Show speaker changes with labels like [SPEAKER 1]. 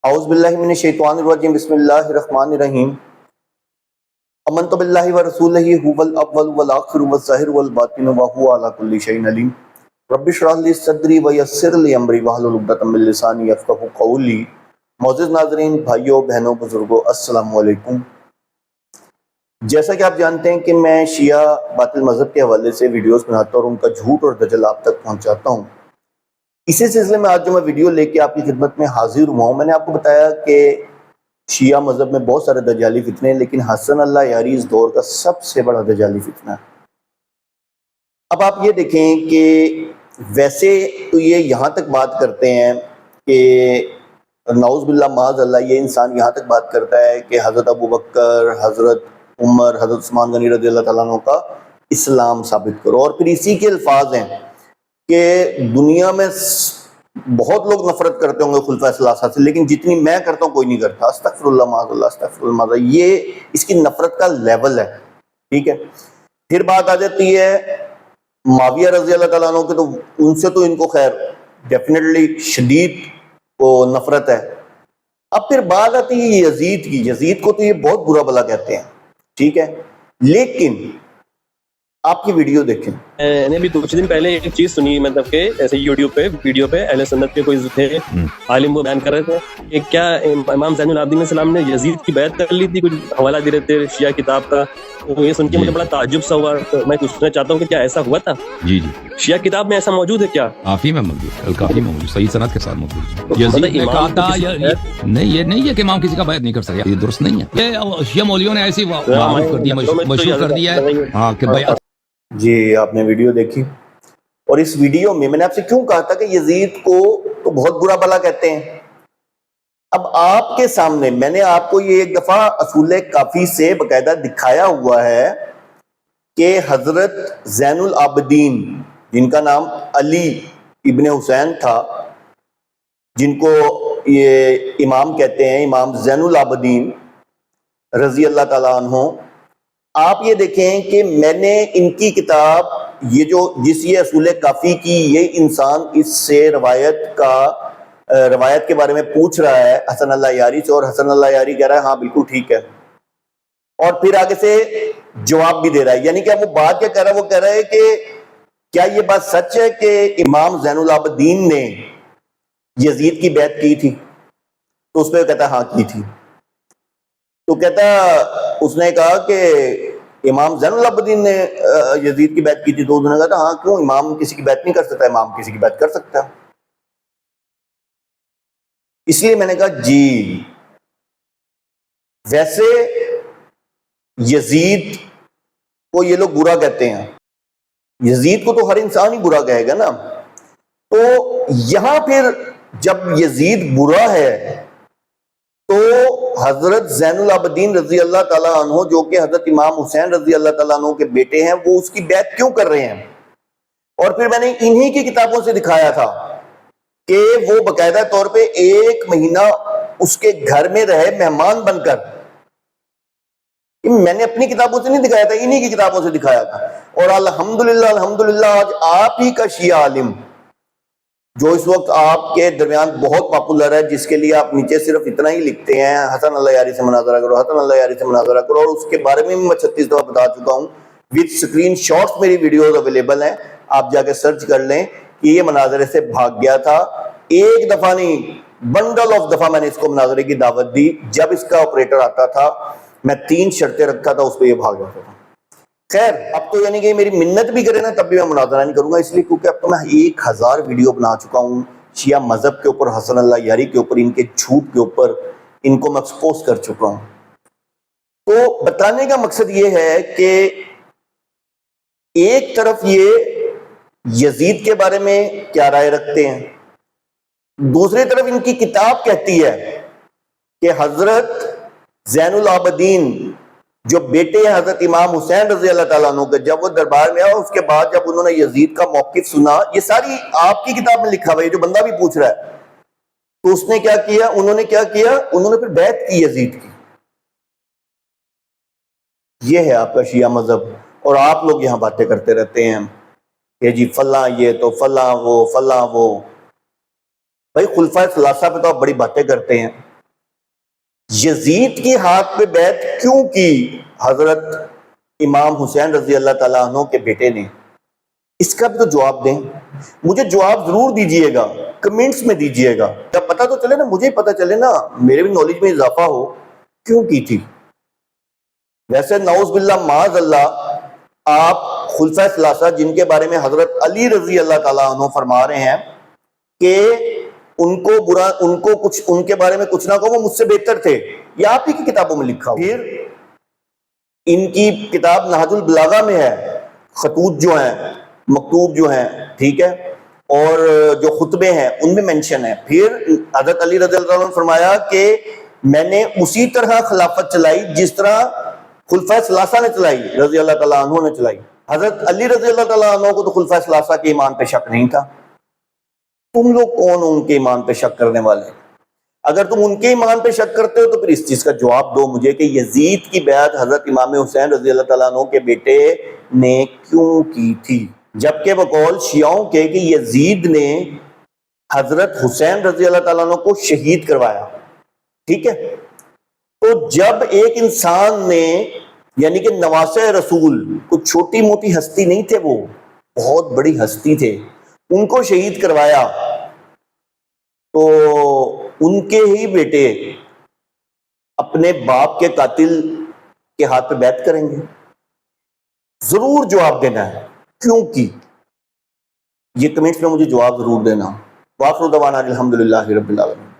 [SPEAKER 1] اعوذ باللہ من الشیطان الرجیم بسم اللہ الرحمن الرحیم آمنت باللہ ورسولہ هو الاول والآخر والظاہر والباطن وهو علی کل شیء علیم رب اشرح لی صدری ویسر لی امری واحلل عقدۃ من لسانی یفقہوا قولی۔ معزز ناظرین، بھائیوں بہنوں بزرگوں، السلام علیکم۔ جیسا کہ آپ جانتے ہیں کہ میں شیعہ باطل مذہب کے حوالے سے ویڈیوز بناتا ہوں اور ان کا جھوٹ اور دجل آپ تک پہنچاتا ہوں۔ اسی سلسلے میں آج جو میں ویڈیو لے کے آپ کی خدمت میں حاضر ہوا ہوں، میں نے آپ کو بتایا کہ شیعہ مذہب میں بہت سارے دجالی فتنے ہیں، لیکن حسن اللہ یاری اس دور کا سب سے بڑا دجالی فتنہ ہے۔ اب آپ یہ دیکھیں کہ ویسے تو یہ یہاں تک بات کرتے ہیں کہ نعوذ باللہ معاذ اللہ، یہ انسان یہاں تک بات کرتا ہے کہ حضرت ابو بکر، حضرت عمر، حضرت عثمان غنی رضی اللہ تعالیٰ عنہ کا اسلام ثابت کرو، اور پھر اسی کے الفاظ ہیں کہ دنیا میں بہت لوگ نفرت کرتے ہوں گے خلفائے ثلاثہ سے، لیکن جتنی میں کرتا ہوں کوئی نہیں کرتا۔ استغفر اللہ معاذ اللہ، استغفر اللہ معاذ اللہ، یہ اس کی نفرت کا لیول ہے، ٹھیک ہے۔ پھر بات آ جاتی ہے معاویہ رضی اللہ تعالیٰ عنہ کے، تو ان سے تو ان کو خیر ڈیفینیٹلی شدید وہ نفرت ہے۔ اب پھر بات آتی ہے یزید کی، یزید کو تو یہ بہت برا بلا کہتے ہیں، ٹھیک ہے، لیکن آپ کی ویڈیو دیکھیں۔
[SPEAKER 2] میں نے بھی کچھ دن پہلے ایک چیز سنی، مطلب کہ ایسے یوٹیوب پہ ویڈیو پہ اہل سنت کے کوئی تھے عالم، وہ بیان کر رہے تھے کہ کیا امام زین العابدین علیہ السلام نے یزید کی بیعت کر لی تھی، کچھ حوالہ دے رہے تھے شیعہ کتاب کا۔ تو یہ سن کے مجھے بڑا تعجب سا ہوا، تو میں پوچھنا چاہتا ہوں کہ کیا ایسا ہوا تھا؟
[SPEAKER 3] جی جی،
[SPEAKER 2] شیعہ کتاب میں ایسا موجود ہے کیا؟
[SPEAKER 3] کافی میں موجود، کافی میں موجود، صحیح سند کے ساتھ موجود ہے۔
[SPEAKER 2] مطلب
[SPEAKER 3] یزید نے کہا تھا نہیں، یہ نہیں ہے کہ امام کسی کا بیعت نہیں کر سکتا، یہ درست نہیں ہے۔ یہ شیعہ مولویوں نے ایسی معروف کر دیا، مشہور کر دیا ہے ہاں کہ بیعت۔
[SPEAKER 1] جی آپ نے ویڈیو دیکھی، اور اس ویڈیو میں میں نے آپ سے کیوں کہا تھا کہ یزید کو تو بہت برا بلا کہتے ہیں۔ اب آپ کے سامنے میں نے آپ کو یہ ایک دفعہ اصول کافی سے باقاعدہ دکھایا ہوا ہے کہ حضرت زین العابدین، جن کا نام علی ابن حسین تھا، جن کو یہ امام کہتے ہیں، امام زین العابدین رضی اللہ تعالیٰ عنہ، آپ یہ دیکھیں کہ میں نے ان کی کتاب، یہ جو جس یہ اصول کافی کی، یہ انسان اس سے روایت کے بارے میں پوچھ رہا ہے حسن اللہ یاری سے، اور حسن اللہ یاری کہہ رہا ہے ہاں بالکل ٹھیک ہے، اور پھر آگے سے جواب بھی دے رہا ہے۔ یعنی کہ وہ بات کیا کہہ رہا ہے؟ وہ کہہ رہا ہے کہ کیا یہ بات سچ ہے کہ امام زین العابدین نے یزید کی بیعت کی تھی؟ تو اس پہ کہتا ہے ہاں کی تھی۔ تو کہتا اس نے کہا کہ امام زین العابدین نے یزید کی بیعت کی تھی، تو انہوں نے کہا تھا ہاں کیوں، امام کسی کی بیعت نہیں کر سکتا، امام کسی کی بیعت کر سکتا ہے۔ اس لیے میں نے کہا جی ویسے یزید کو یہ لوگ برا کہتے ہیں، یزید کو تو ہر انسان ہی برا کہے گا نا۔ تو یہاں پھر جب یزید برا ہے تو حضرت زین العابدین رضی اللہ تعالیٰ عنہ، جو کہ حضرت امام حسین رضی اللہ تعالیٰ عنہ کے بیٹے ہیں، وہ اس کی بیعت کیوں کر رہے ہیں؟ اور پھر میں نے انہی کی کتابوں سے دکھایا تھا کہ وہ باقاعدہ طور پہ 1 مہینہ اس کے گھر میں رہے مہمان بن کر۔ میں نے اپنی کتابوں سے نہیں دکھایا تھا، انہی کی کتابوں سے دکھایا تھا۔ اور الحمدللہ آج آپ ہی کا شیعہ عالم، جو اس وقت آپ کے درمیان بہت پاپولر ہے، جس کے لیے آپ نیچے صرف اتنا ہی لکھتے ہیں حسن اللہ یاری سے مناظرہ کرو، حسن اللہ یاری سے مناظرہ کرو، اور اس کے بارے میں میں 36 دفعہ بتا چکا ہوں، وتھ اسکرین شاٹس میری ویڈیوز اویلیبل ہیں، آپ جا کے سرچ کر لیں کہ یہ مناظرے سے بھاگ گیا تھا۔ ایک دفعہ نہیں، بنڈل آف دفعہ میں نے اس کو مناظرے کی دعوت دی۔ جب اس کا آپریٹر آتا تھا میں 3 شرطیں رکھتا تھا، اس پہ یہ بھاگ جاتا تھا۔ خیر اب تو یعنی کہ میری منت بھی کرے نا تب بھی میں مناظرہ نہیں کروں گا، اس لیے کیونکہ اب تو میں 1000 ویڈیو بنا چکا ہوں شیعہ مذہب کے اوپر، حسن اللہ یاری کے اوپر، ان کے جھوٹ کے اوپر، ان کو میں ایکسپوز کر چکا ہوں۔ تو بتانے کا مقصد یہ ہے کہ ایک طرف یہ یزید کے بارے میں کیا رائے رکھتے ہیں، دوسری طرف ان کی کتاب کہتی ہے کہ حضرت زین العابدین جو بیٹے ہیں حضرت امام حسین رضی اللہ تعالیٰ عنہ کے، جب وہ دربار میں آیا، اس کے بعد جب انہوں نے یزید کا موقف سنا، یہ ساری آپ کی کتاب میں لکھا ہوا ہے، جو بندہ بھی پوچھ رہا ہے، تو اس نے کیا کیا، انہوں نے کیا کیا، انہوں نے پھر بیعت کی یزید کی۔ یہ ہے آپ کا شیعہ مذہب، اور آپ لوگ یہاں باتیں کرتے رہتے ہیں کہ جی فلاں یہ تو فلاں وہ فلاں وہ۔ بھائی خلفائے ثلاثہ پہ تو آپ بڑی باتیں کرتے ہیں، یزید کی ہاتھ پہ بیعت کیوں کی حضرت امام حسین رضی اللہ تعالیٰ عنہ کے بیٹے نے؟ اس کا بھی تو جواب دیں، مجھے جواب ضرور دیجئے گا، کمنٹس میں دیجئے گا، جب پتہ تو چلے نا، مجھے پتہ چلے نا، میرے بھی نالج میں اضافہ ہو، کیوں کی تھی؟ ویسے نعوذ باللہ معاذ اللہ، آپ خلفۂ ثلاثہ جن کے بارے میں حضرت علی رضی اللہ تعالیٰ عنہ فرما رہے ہیں کہ ان کو کچھ ان کے بارے میں کچھ نہ کہو، وہ مجھ سے بہتر تھے، یہ آپ ہی کی کتابوں میں لکھا ہو۔ پھر ان کی کتاب نہج البلاغہ میں ہے، خطوط جو ہیں، مکتوب جو ہیں، ٹھیک ہے، اور جو خطبے ہیں ان میں مینشن ہے۔ پھر حضرت علی رضی اللہ عنہ نے فرمایا کہ میں نے اسی طرح خلافت چلائی جس طرح خلفۂ ثلاثہ نے چلائی، رضی اللہ تعالیٰ عنہ نے چلائی۔ حضرت علی رضی اللہ تعالیٰ عنہ کو تو خلفۂ ثلاثہ کے ایمان پہ شک نہیں تھا، تم لوگ کون ہو ان کے ایمان پہ شک کرنے والے؟ اگر تم ان کے ایمان پہ شک کرتے ہو تو پھر اس چیز کا جواب دو مجھے کہ یزید کی بیعت حضرت امام حسین رضی اللہ تعالیٰ عنہ کے بیٹے نے کیوں کی تھی؟ جبکہ بقول شیعوں کے کہ یزید نے حضرت حسین رضی اللہ تعالیٰ عنہ کو شہید کروایا، ٹھیک ہے؟ تو جب ایک انسان نے، یعنی کہ نواسہ رسول، کچھ چھوٹی موٹی ہستی نہیں تھے، وہ بہت بڑی ہستی تھے، ان کو شہید کروایا، تو ان کے ہی بیٹے اپنے باپ کے قاتل کے ہاتھ پہ بیعت کریں گے؟ ضرور جواب دینا ہے کیوں کی، یہ کمنٹس میں مجھے جواب ضرور دینا۔ وآخر دعوانا الحمدللہ رب العالمین۔